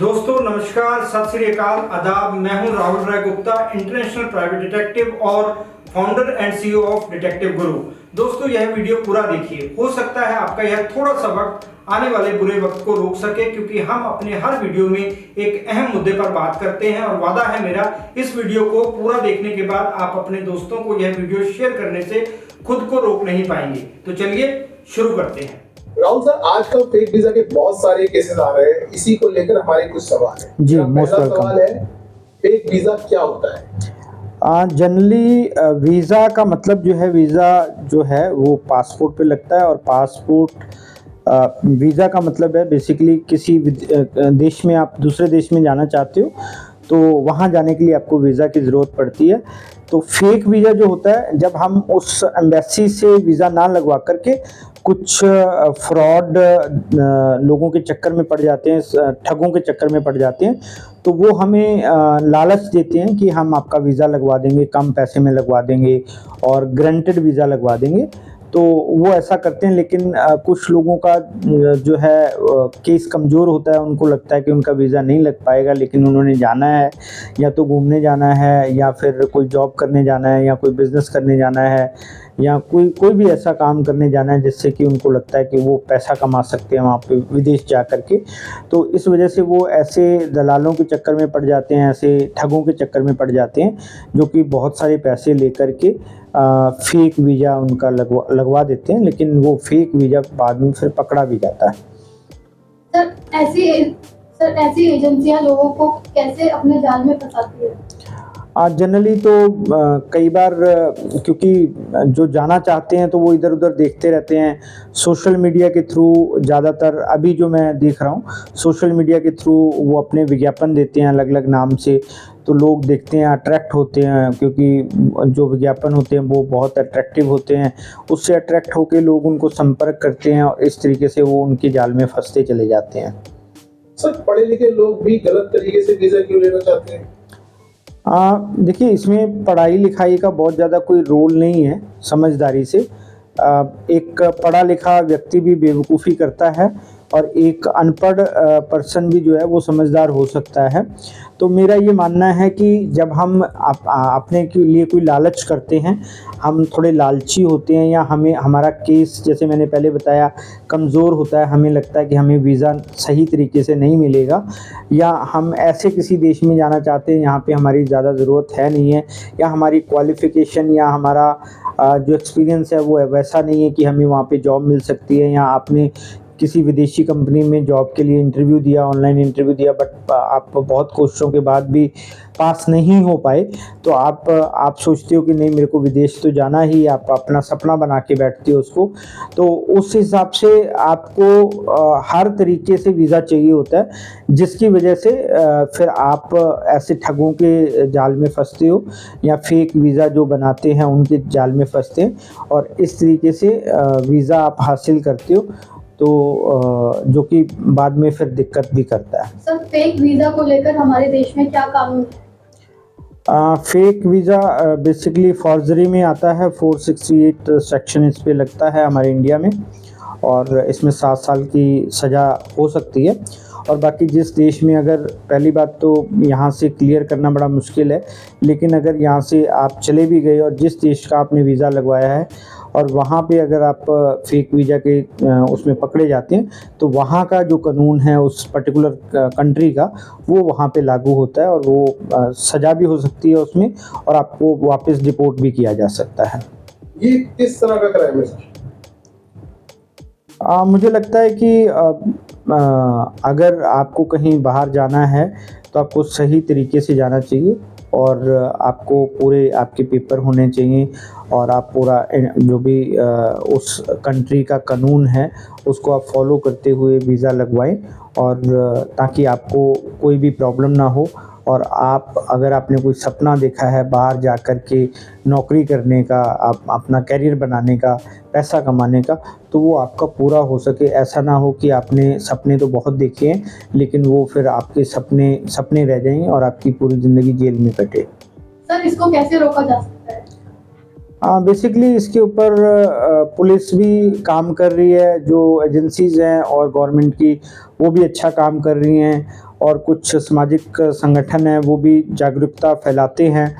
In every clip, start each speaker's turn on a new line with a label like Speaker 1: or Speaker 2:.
Speaker 1: दोस्तों नमस्कार, सत श्री अकाल, आदाब। मैं हूं राहुल राय गुप्ता, इंटरनेशनल प्राइवेट डिटेक्टिव और founder and CEO of detective गुरु। दोस्तों यह वीडियो पूरा देखिए, हो सकता है आपका यह थोड़ा सा वक्त आने वाले बुरे वक्त को रोक सके, क्योंकि हम अपने हर वीडियो में एक अहम मुद्दे पर बात करते हैं और वादा है मेरा, इस वीडियो को पूरा देखने के बाद आप अपने दोस्तों को यह वीडियो शेयर करने से खुद को रोक नहीं पाएंगे। तो चलिए शुरू करते हैं।
Speaker 2: राहुल सर, आजकल फेक वीजा के बहुत सारे केसेस आ रहे हैं, इसी को लेकर हमारे कुछ सवाल है।
Speaker 3: जी,
Speaker 2: पहला सवाल है, फेक वीजा क्या होता है?
Speaker 3: जनरली वीज़ा का मतलब जो है, वीज़ा जो है वो पासपोर्ट पे लगता है और पासपोर्ट वीज़ा का मतलब है बेसिकली किसी देश में आप दूसरे देश में जाना चाहते हो तो वहाँ जाने के लिए आपको वीज़ा की ज़रूरत पड़ती है। तो फेक वीज़ा जो होता है, जब हम उस एम्बेसी से वीज़ा ना लगवा करके कुछ फ्रॉड लोगों के चक्कर में पड़ जाते हैं, ठगों के चक्कर में पड़ जाते हैं, तो वो हमें लालच देते हैं कि हम आपका वीज़ा लगवा देंगे, कम पैसे में लगवा देंगे और ग्रांटेड वीज़ा लगवा देंगे। तो वो ऐसा करते हैं, लेकिन कुछ लोगों का जो है केस कमज़ोर होता है, उनको लगता है कि उनका वीज़ा नहीं लग पाएगा, लेकिन उन्होंने जाना है, या तो घूमने जाना है, या फिर कोई जॉब करने जाना है, या कोई बिज़नेस करने जाना है, या कोई भी ऐसा काम करने जाना है जिससे कि उनको लगता है कि वो पैसा कमा सकते हैं वहाँ पे विदेश जा कर के। तो इस वजह से वो ऐसे दलालों के चक्कर में पड़ जाते हैं, ऐसे ठगों के चक्कर में पड़ जाते हैं, जो कि बहुत सारे पैसे लेकर के फेक वीज़ा उनका लगवा देते हैं, लेकिन वो फेक वीज़ा बाद में फिर पकड़ा भी जाता है।
Speaker 4: ऐसी एजेंसियां लोगों को कैसे अपने जाल में फंसाती है?
Speaker 3: जनरली तो कई बार क्योंकि जो जाना चाहते हैं तो वो इधर उधर देखते रहते हैं, सोशल मीडिया के थ्रू ज़्यादातर अभी जो मैं देख रहा हूँ, सोशल मीडिया के थ्रू वो अपने विज्ञापन देते हैं अलग अलग नाम से, तो लोग देखते हैं, अट्रैक्ट होते हैं, क्योंकि जो विज्ञापन होते हैं वो बहुत अट्रैक्टिव होते हैं, उससे अट्रैक्ट होकर लोग उनको संपर्क करते हैं और इस तरीके से वो उनके जाल में फंसते चले जाते हैं।
Speaker 2: सर, पढ़े लिखे लोग भी गलत तरीके से वीजा क्यों लेना चाहते हैं?
Speaker 3: देखिए, इसमें पढ़ाई लिखाई का बहुत ज़्यादा कोई रोल नहीं है, समझदारी से एक पढ़ा लिखा व्यक्ति भी बेवकूफ़ी करता है और एक अनपढ़ पर्सन भी जो है वो समझदार हो सकता है। तो मेरा ये मानना है कि जब हम अपने के लिए कोई लालच करते हैं, हम थोड़े लालची होते हैं, या हमें हमारा केस जैसे मैंने पहले बताया कमज़ोर होता है, हमें लगता है कि हमें वीज़ा सही तरीके से नहीं मिलेगा, या हम ऐसे किसी देश में जाना चाहते हैं यहाँ पे हमारी ज़्यादा ज़रूरत है नहीं है, या हमारी क्वालिफ़िकेशन या हमारा जो एक्सपीरियंस है वो वैसा नहीं है कि हमें वहाँ पे जॉब मिल सकती है, या आपने किसी विदेशी कंपनी में जॉब के लिए इंटरव्यू दिया, ऑनलाइन इंटरव्यू दिया, बट आप बहुत कोशिशों के बाद भी पास नहीं हो पाए, तो आप सोचते हो कि नहीं, मेरे को विदेश तो जाना ही, आप अपना सपना बना के बैठते हो उसको। तो उस हिसाब से आपको हर तरीके से वीज़ा चाहिए होता है, जिसकी वजह से फिर आप ऐसे ठगों के जाल में फंसते हो, या फेक वीज़ा जो बनाते हैं उनके जाल में फंसते हैं, और इस तरीके से वीज़ा आप हासिल करते हो, तो जो कि बाद में फिर दिक्कत भी करता है।
Speaker 4: सर, फेक वीजा को लेकर हमारे देश में क्या कानून है?
Speaker 3: फेक वीज़ा बेसिकली फॉर्जरी में आता है, 468 सेक्शन इस पे लगता है हमारे इंडिया में, और इसमें 7 साल की सज़ा हो सकती है। और बाकी जिस देश में, अगर पहली बात तो यहाँ से क्लियर करना बड़ा मुश्किल है, लेकिन अगर यहाँ से आप चले भी गए और जिस देश का आपने वीज़ा लगवाया है और वहाँ पे अगर आप फेक वीज़ा के उसमें पकड़े जाते हैं, तो वहाँ का जो कानून है उस पर्टिकुलर कंट्री का, वो वहाँ पे लागू होता है, और वो सज़ा भी हो सकती है उसमें, और आपको वापस डिपोर्ट भी किया जा सकता है।
Speaker 2: ये किस तरह का क्राइम है सर?
Speaker 3: मुझे लगता है कि अगर आपको कहीं बाहर जाना है तो आपको सही तरीके से जाना चाहिए, और आपको पूरे आपके पेपर होने चाहिए, और आप पूरा जो भी उस कंट्री का कानून है उसको आप फॉलो करते हुए वीज़ा लगवाएं, और ताकि आपको कोई भी प्रॉब्लम ना हो, और आप अगर आपने कोई सपना देखा है बाहर जा कर के नौकरी करने का, आप अपना करियर बनाने का, पैसा कमाने का, तो वो आपका पूरा हो सके। ऐसा ना हो कि आपने सपने तो बहुत देखे हैं, लेकिन वो फिर आपके सपने रह जाएं और आपकी पूरी ज़िंदगी जेल में कटे।
Speaker 4: सर, इसको कैसे रोका जा सकता है?
Speaker 3: बेसिकली इसके ऊपर पुलिस भी काम कर रही है, जो एजेंसीज़ हैं और गवर्नमेंट की वो भी अच्छा काम कर रही हैं, और कुछ सामाजिक संगठन हैं वो भी जागरूकता फैलाते हैं।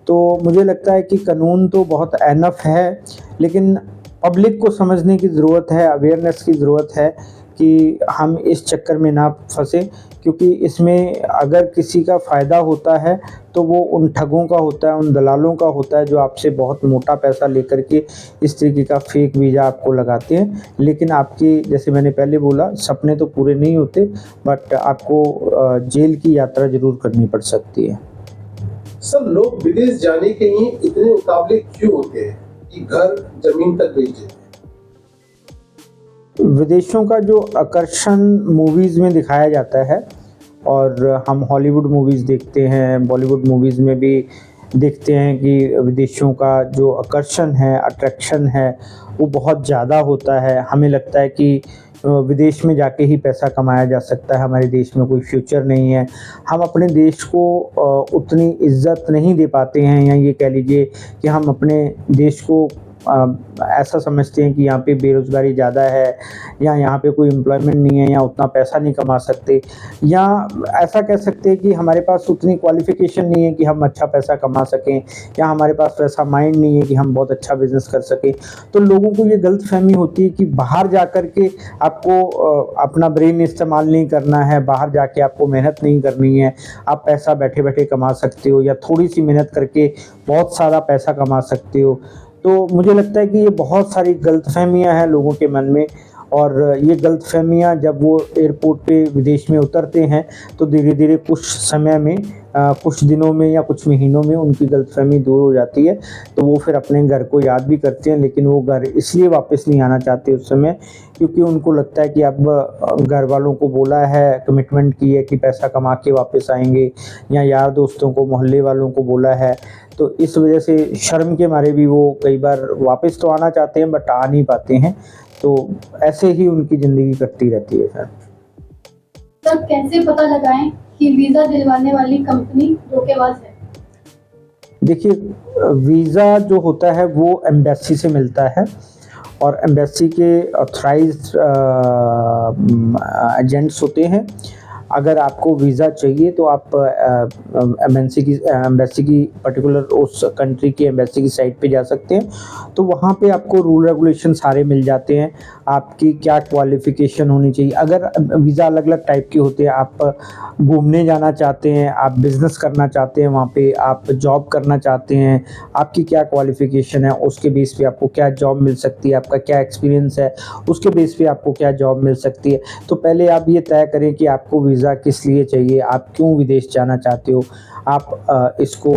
Speaker 3: तो मुझे लगता है कि कानून तो बहुत एनफ है, लेकिन पब्लिक को समझने की ज़रूरत है, अवेयरनेस की ज़रूरत है कि हम इस चक्कर में ना फंसे, क्योंकि इसमें अगर किसी का फ़ायदा होता है तो वो उन ठगों का होता है, उन दलालों का होता है, जो आपसे बहुत मोटा पैसा लेकर के इस तरीके का फेक वीज़ा आपको लगाते हैं। लेकिन आपके, जैसे मैंने पहले बोला, सपने तो पूरे नहीं होते, बट आपको जेल की यात्रा ज़रूर करनी पड़ सकती है।
Speaker 2: सर, लोग विदेश जाने के लिए इतने उतावले क्यों होते हैं कि घर जमीन तक बेच देते हैं?
Speaker 3: विदेशों का जो आकर्षण मूवीज़ में दिखाया जाता है, और हम हॉलीवुड मूवीज़ देखते हैं, बॉलीवुड मूवीज़ में भी देखते हैं कि विदेशों का जो आकर्षण है, अट्रैक्शन है, वो बहुत ज़्यादा होता है। हमें लगता है कि विदेश में जाके ही पैसा कमाया जा सकता है, हमारे देश में कोई फ्यूचर नहीं है। हम अपने देश को उतनी इज़्ज़त नहीं दे पाते हैं, या ये कह लीजिए कि हम अपने देश को ऐसा समझते हैं कि यहाँ पे बेरोज़गारी ज़्यादा है, या यहाँ पे कोई एम्प्लॉयमेंट नहीं है, या उतना पैसा नहीं कमा सकते, या ऐसा कह सकते हैं कि हमारे पास उतनी क्वालिफ़िकेशन नहीं है कि हम अच्छा पैसा कमा सकें, या हमारे पास वैसा माइंड नहीं है कि हम बहुत अच्छा बिज़नेस कर सकें। तो लोगों को ये गलतफ़हमी होती है कि बाहर जा कर के आपको अपना ब्रेन इस्तेमाल नहीं करना है, बाहर जाके आपको मेहनत नहीं करनी है, आप पैसा बैठे-बैठे कमा सकते हो, या थोड़ी-सी मेहनत करके बहुत सारा पैसा कमा सकते हो। तो मुझे लगता है कि ये बहुत सारी गलतफ़हमियाँ हैं लोगों के मन में, और ये गलतफ़हमियाँ जब वो एयरपोर्ट पे विदेश में उतरते हैं तो धीरे-धीरे कुछ समय में, कुछ दिनों में या कुछ महीनों में उनकी गलतफ़हमी दूर हो जाती है। तो वो फिर अपने घर को याद भी करते हैं, लेकिन वो घर इसलिए वापस नहीं आना चाहते उस समय, क्योंकि उनको लगता है कि अब घर वालों को बोला है, कमिटमेंट की है कि पैसा कमा के वापस आएँगे, या यार दोस्तों को, मोहल्ले वालों को बोला है। तो इस वजह से शर्म के मारे भी वो कई बार वापस तो आना चाहते हैं, बट आ नहीं पाते हैं। तो ऐसे ही उनकी ज़िंदगी कटती रहती है फिर।
Speaker 4: सर, कैसे पता लगाएं कि वीजा दिलवाने वाली कंपनी धोखेबाज है?
Speaker 3: देखिए, वीज़ा जो होता है वो एम्बेसी से मिलता है, और एम्बेसी के ऑथराइज्ड एजेंट्स होते हैं। अगर आपको वीज़ा चाहिए तो आप एम्बेसी की पर्टिकुलर उस कंट्री की एम्बेसी की साइट पे जा सकते हैं। तो वहाँ पे आपको रूल रेगुलेशन सारे मिल जाते हैं, आपकी क्या क्वालिफ़िकेशन होनी चाहिए। अगर वीज़ा अलग-अलग टाइप के होते हैं, आप घूमने जाना चाहते हैं, आप बिज़नेस करना चाहते हैं वहाँ पे, आप जॉब करना चाहते हैं, आपकी क्या क्वालिफ़िकेशन है, उसके बेस पे आपको क्या जॉब मिल सकती है, आपका क्या एक्सपीरियंस है, उसके बेस पे आपको क्या जॉब मिल सकती है। तो पहले आप ये तय करें कि आपको वीज़ा किस लिए चाहिए, आप क्यों विदेश जाना चाहते हो। आप इसको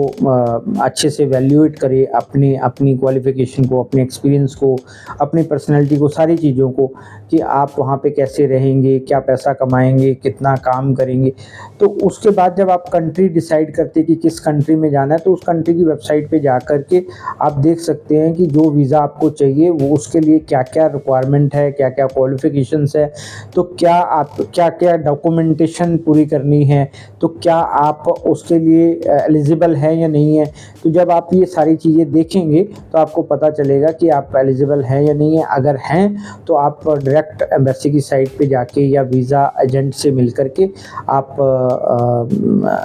Speaker 3: अच्छे से वैल्यूएट करें, अपनी क्वालिफ़िकेशन को, अपने एक्सपीरियंस को, अपनी पर्सनैलिटी को, सारी चीज़ों को, कि आप वहाँ पे कैसे रहेंगे, क्या पैसा कमाएँगे, कितना काम करेंगे। तो उसके बाद जब आप कंट्री डिसाइड करते हैं कि किस कंट्री में जाना है, तो उस कंट्री की वेबसाइट पे जा कर के आप देख सकते हैं कि जो वीज़ा आपको चाहिए वो उसके लिए क्या-क्या रिक्वायरमेंट है, क्या-क्या क्वालिफ़िकेशंस है, तो क्या-क्या डॉक्यूमेंटेशन पूरी करनी है, तो क्या आप उसके लिए एलिजिबल हैं या नहीं है। तो जब आप ये सारी चीज़ें देखेंगे तो आपको पता चलेगा कि आप एलिजिबल हैं या नहीं है। अगर हैं तो आप डायरेक्ट एम्बेसी की साइट पे जाके या वीज़ा एजेंट से मिल कर के आप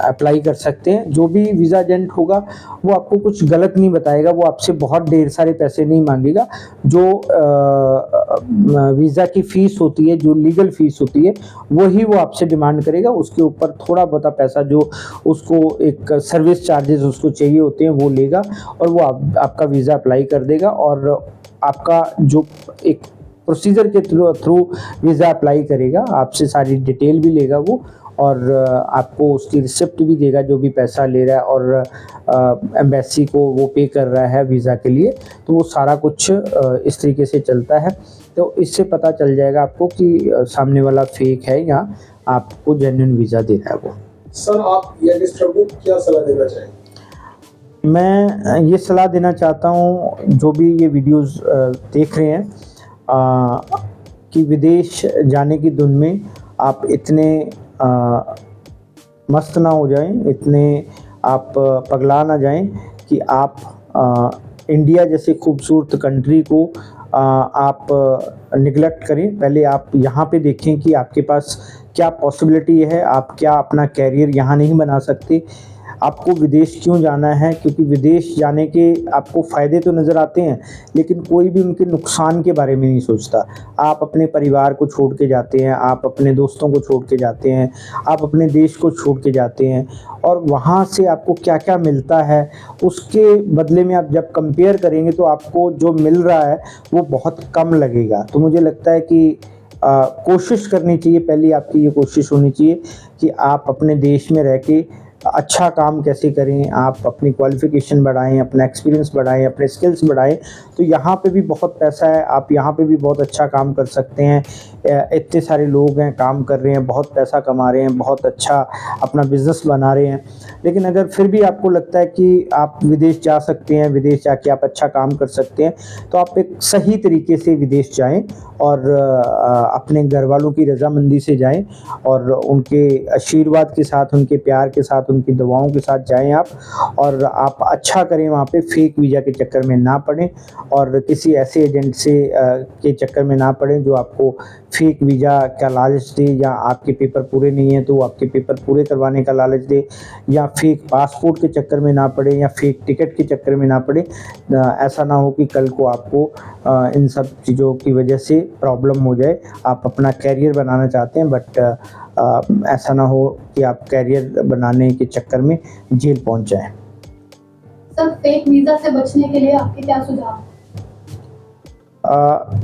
Speaker 3: अप्लाई कर सकते हैं। जो भी वीज़ा एजेंट होगा वो आपको कुछ गलत नहीं बताएगा, वो आपसे बहुत ढेर सारे पैसे नहीं मांगेगा। जो वीज़ा की फ़ीस होती है, जो लीगल फ़ीस होती है, वही वो आपसे डिमांड करेगा। उसके ऊपर थोड़ा बहुत पैसा जो उसको एक सर्विस चार्जेस उसको चाहिए होते हैं वो लेगा, और वो आपका वीज़ा अप्लाई कर देगा, और आपका जो एक प्रोसीजर के थ्रू वीज़ा अप्लाई करेगा, आपसे सारी डिटेल भी लेगा वो, और आपको उसकी रिसिप्ट भी देगा जो भी पैसा ले रहा है, और एम्बेसी को वो पे कर रहा है वीज़ा के लिए। तो वो सारा कुछ इस तरीके से चलता है। तो इससे पता चल जाएगा आपको कि सामने वाला फेक है या आपको जेन्युइन वीज़ा दे रहा है वो।
Speaker 2: सर, आप यंगस्टर को क्या सलाह देना चाहेंगे?
Speaker 3: मैं ये सलाह देना चाहता हूँ, जो भी ये वीडियोज़ देख रहे हैं, कि विदेश जाने की धुन में आप इतने मस्त ना हो जाएं, इतने आप पगला ना जाएं कि आप इंडिया जैसे खूबसूरत कंट्री को आप निगलेक्ट करें। पहले आप यहाँ पे देखें कि आपके पास क्या पॉसिबिलिटी है, आप क्या अपना कैरियर यहाँ नहीं बना सकते। आपको विदेश क्यों जाना है? क्योंकि विदेश जाने के आपको फ़ायदे तो नज़र आते हैं, लेकिन कोई भी उनके नुकसान के बारे में नहीं सोचता। आप अपने परिवार को छोड़ के जाते हैं, आप अपने दोस्तों को छोड़ के जाते हैं, आप अपने देश को छोड़ के जाते हैं, और वहाँ से आपको क्या-क्या मिलता है, उसके बदले में आप जब कंपेयर करेंगे तो आपको जो मिल रहा है वो बहुत कम लगेगा। तो मुझे लगता है कि कोशिश करनी चाहिए, पहली आपकी ये कोशिश होनी चाहिए कि आप अपने देश में रह के अच्छा काम कैसे करें, आप अपनी क्वालिफ़िकेशन बढ़ाएं, अपना एक्सपीरियंस बढ़ाएं, अपने स्किल्स बढ़ाएं। तो यहाँ पे भी बहुत पैसा है, आप यहाँ पे भी बहुत अच्छा काम कर सकते हैं। इतने सारे लोग हैं, काम कर रहे हैं, बहुत पैसा कमा रहे हैं, बहुत अच्छा अपना बिज़नेस बना रहे हैं। लेकिन अगर फिर भी आपको लगता है कि आप विदेश जा सकते हैं, विदेश जाके आप अच्छा काम कर सकते हैं, तो आप एक सही तरीके से विदेश जाएं और अपने घर वालों की रज़ामंदी से जाएं और उनके आशीर्वाद के साथ, उनके प्यार के साथ, उनकी दवाओं के साथ जाएं आप, और आप अच्छा करें। वहाँ पे फेक वीज़ा के चक्कर में ना पड़ें और किसी ऐसे एजेंट से के चक्कर में ना पड़ें जो आपको फेक वीज़ा का लालच दे, या आपके पेपर पूरे नहीं हैं तो वो आपके पेपर पूरे करवाने का लालच दे, या फेक पासपोर्ट के चक्कर में ना पड़े, या फेक टिकट के चक्कर में ना पड़े। ऐसा ना हो कि कल को आपको इन सब चीज़ों की वजह से प्रॉब्लम हो जाए। आप अपना कैरियर बनाना चाहते हैं, बट ऐसा ना हो कि आप कैरियर बनाने के चक्कर में जेल पहुंच जाएं।
Speaker 4: सर, फेक वीजा से बचने के लिए आपके क्या सुझाव?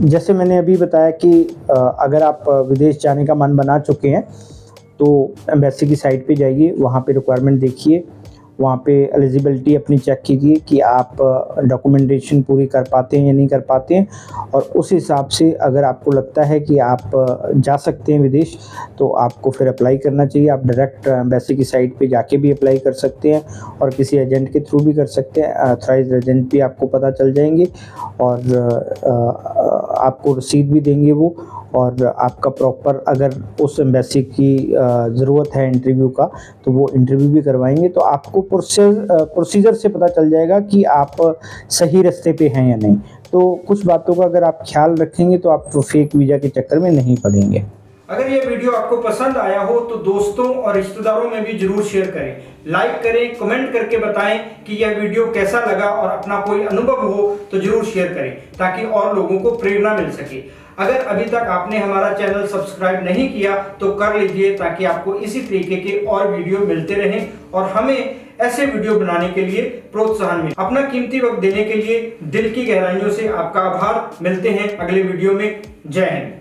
Speaker 3: जैसे मैंने अभी बताया कि अगर आप विदेश जाने का मन बना चुके हैं तो एम्बेसी की साइट पे जाइए, वहाँ पे रिक्वायरमेंट देखिए, वहाँ पे एलिजिबिलिटी अपनी चेक कीजिए कि आप डॉक्यूमेंटेशन पूरी कर पाते हैं या नहीं कर पाते हैं, और उस हिसाब से अगर आपको लगता है कि आप जा सकते हैं विदेश तो आपको फिर अप्लाई करना चाहिए। आप डायरेक्ट एम्बेसी की साइट पे जाके भी अप्लाई कर सकते हैं और किसी एजेंट के थ्रू भी कर सकते हैं। ऑथराइज्ड एजेंट भी आपको पता चल जाएंगे और आपको रसीद भी देंगे वो, और आपका प्रॉपर अगर उस एम्बेसी की ज़रूरत है इंटरव्यू का तो वो इंटरव्यू भी करवाएंगे। तो आपको प्रोसीजर से पता चल जाएगा कि आप सही रास्ते पे हैं या नहीं। तो कुछ बातों का अगर आप ख्याल रखेंगे तो आप फेक वीज़ा के चक्कर में नहीं पड़ेंगे।
Speaker 1: अगर ये वीडियो आपको पसंद आया हो तो दोस्तों और रिश्तेदारों में भी जरूर शेयर करें, लाइक करें, कमेंट करके बताएं कि यह वीडियो कैसा लगा, और अपना कोई अनुभव हो तो जरूर शेयर करें ताकि और लोगों को प्रेरणा मिल सके। अगर अभी तक आपने हमारा चैनल सब्सक्राइब नहीं किया तो कर लीजिए ताकि आपको इसी तरीके के और वीडियो मिलते रहें और हमें ऐसे वीडियो बनाने के लिए प्रोत्साहन मिले। अपना कीमती वक्त देने के लिए दिल की गहराइयों से आपका आभार। मिलते हैं अगले वीडियो में। जय हिंद।